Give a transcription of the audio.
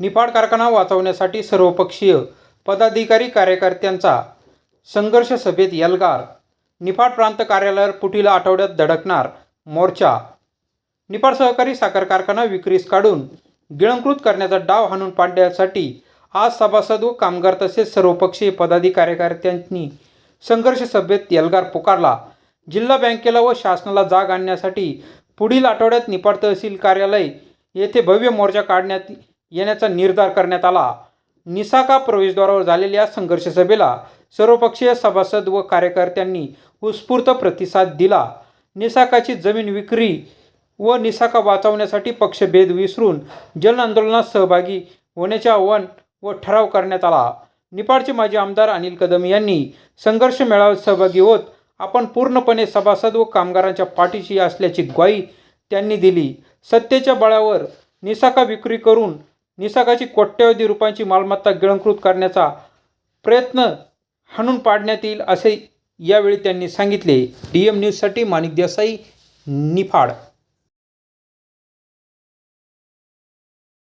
निफाड कारखाना वाचवण्यासाठी सर्वपक्षीय पदाधिकारी कार्यकर्त्यांचा संघर्ष सभेत एल्गार. निफाड प्रांत कार्यालयावर पुढील आठवड्यात धडकणार मोर्चा. निफाड सहकारी साखर कारखाना विक्रीस काढून गिळंकृत करण्याचा डाव हाणून पाडण्यासाठी आज सभासद व कामगार तसेच सर्वपक्षीय पदाधिकारी कार्यकर्त्यांनी संघर्ष सभेत एल्गार पुकारला. जिल्हा बँकेला व शासनाला जाग आणण्यासाठी पुढील आठवड्यात निफाड तहसील कार्यालय येथे भव्य मोर्चा काढण्यात येण्याचा निर्धार करण्यात आला. निसाका प्रवेशद्वारावर झालेल्या संघर्ष सभेला सर्वपक्षीय सभासद व कार्यकर्त्यांनी उत्स्फूर्त प्रतिसाद दिला. निसाकाची जमीन विक्री व निसाका वाचवण्यासाठी पक्षभेद विसरून जन आंदोलनात सहभागी होण्याचे आवाहन व ठराव करण्यात आला. निफाडचे माजी आमदार अनिल कदम यांनी संघर्ष मेळाव्यात सहभागी होत आपण पूर्णपणे सभासद व कामगारांच्या पाठीशी असल्याची ग्वाही त्यांनी दिली. सत्तेच्या बळावर निसाका विक्री करून निसाकाची कोट्यवधी रुपयांची मालमत्ता गिळंकृत करण्याचा प्रयत्न हाणून पाडण्यात येईल असे यावेळी त्यांनी सांगितले. DM न्यूजसाठी माणिक देसाई, निफाड.